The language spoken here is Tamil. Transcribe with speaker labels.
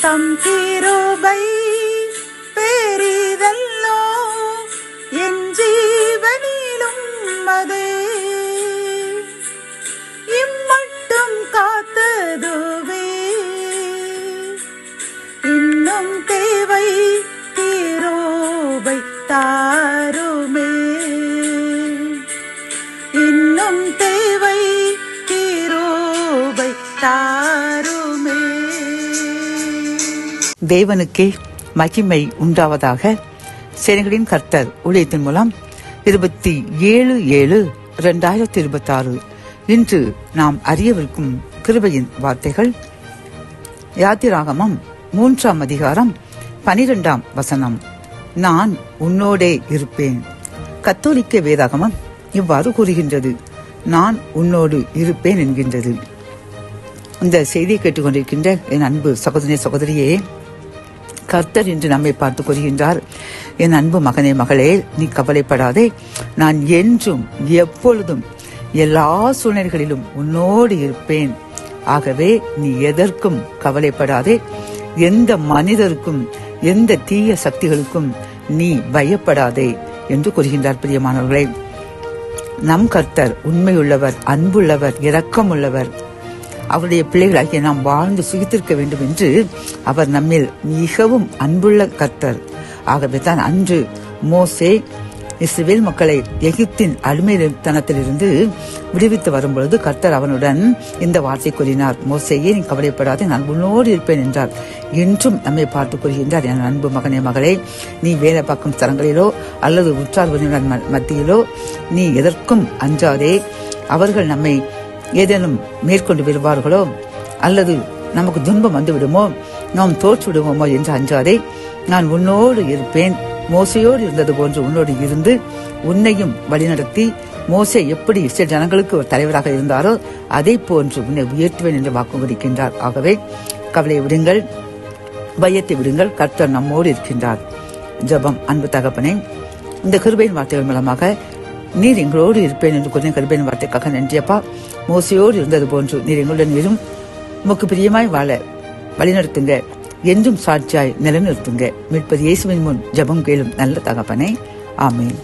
Speaker 1: தம் கிருபை பெரிதல்லோ என் ஜீவனிலும் அதே இம்மட்டும் காத்ததுவே இன்னும் தேவை கிருபை தாருமே இன்னும் தேவை கிருபை தாருமே.
Speaker 2: தேவனுக்கே மகிமை உண்டாவதாக. சேனைகளின் கர்த்தர் ஊழியத்தின் மூலம் 27/7/2026 இன்று நாம் அறியவிருக்கும் கிருபையின் வார்த்தைகள். யாத்திராகமம் 3ஆம் அதிகாரம் 12ஆம் வசனம். நான் உன்னோடே இருப்பேன். கத்தோலிக்க வேதாகமம் இவ்வாறு கூறுகின்றது. நான் உன்னோடு இருப்பேன் என்கின்றது. இந்த செய்தியை கேட்டுக்கொண்டிருக்கின்ற என் அன்பு சகோதரி சகோதரியே, கர்த்தர் இன்று நம்மை பார்த்து கூறுகின்றார், என் அன்பு மகனே மகளே, நீ கவலைப்படாதே. நான் என்றும் எப்பொழுதும் எல்லா சூழ்நிலைகளிலும் உன்னோடு இருப்பேன். ஆகவே நீ எதற்கும் கவலைப்படாதே. எந்த மனிதருக்கும் எந்த தீய சக்திகளுக்கும் நீ பயப்படாதே என்று கூறுகின்றார். பிரியமானவர்களே, நம் கர்த்தர் உண்மையுள்ளவர், அன்புள்ளவர், இரக்கமுள்ளவர். அவருடைய பிள்ளைகளாகிய நாம் வாழ்ந்து சுகித்திருக்க வேண்டும் என்று அவர் நம்மில் மிகவும் அன்புள்ள கர்த்தர். ஆகவே தான் அன்று மோசே இஸ்ரவேல் மக்களை எகிப்தின் அடிமைத்தனத்திலிருந்து விடுவித்து வரும்பொழுது கர்த்தர் அவனுடன் இந்த வார்த்தை கூறினார். மோசேயே, நீ கவலைப்படாதே, நான் உன்னோடு இருப்பேன் என்றார். என்றும் நம்மை பார்த்து கூறுகின்றார், என் அன்பு மகனே மகளே, நீ வேலை பார்க்கும் ஸ்தலங்களிலோ அல்லது உற்றார் உறவினர் மத்தியிலோ நீ எதற்கும் அஞ்சாதே. அவர்கள் நம்மை ஏதேனும் மேற்கொண்டு விடுவார்களோ அல்லது நமக்கு துன்பம் வந்து விடுமோ, நாம் தோற்று விடுவோமோ என்று அஞ்சாதே. நான் உன்னோடு இருப்பேன். மோசையோடு இருந்தது போன்று உன்னோடு இருந்து உன்னையும் வழிநடத்தி, மோசே எப்படி இஸ்ரவேல் ஜனங்களுக்கு ஒரு தலைவராக இருந்தாரோ அதை போன்று உன்னை உயர்த்துவேன் என்று வாக்கு கொடுக்கின்றார். ஆகவே கவலையை விடுங்கள், பயத்தை விடுங்கள், கர்த்தர் நம்மோடு இருக்கின்றார். ஜெபம். அன்பு தகப்பனே, இந்த கிருபையின் வார்த்தைகள் மூலமாக நீர் எங்களோடு இருப்பேன் என்று கூறின கிருபையின் வார்த்தைக்காக நன்றியப்பா. மோசையோடு இருந்தது போன்று நீர் எங்களுடன் இரும். உமக்கு பிரியமாய் வாழ வழிநடத்துங்க, என்றும் சாட்சியாய் நிலைநிறுத்துங்க. மீட்பர் இயேசுவின் முன் ஜெபம் கேளும் நல்ல தகப்பனே. ஆமென்.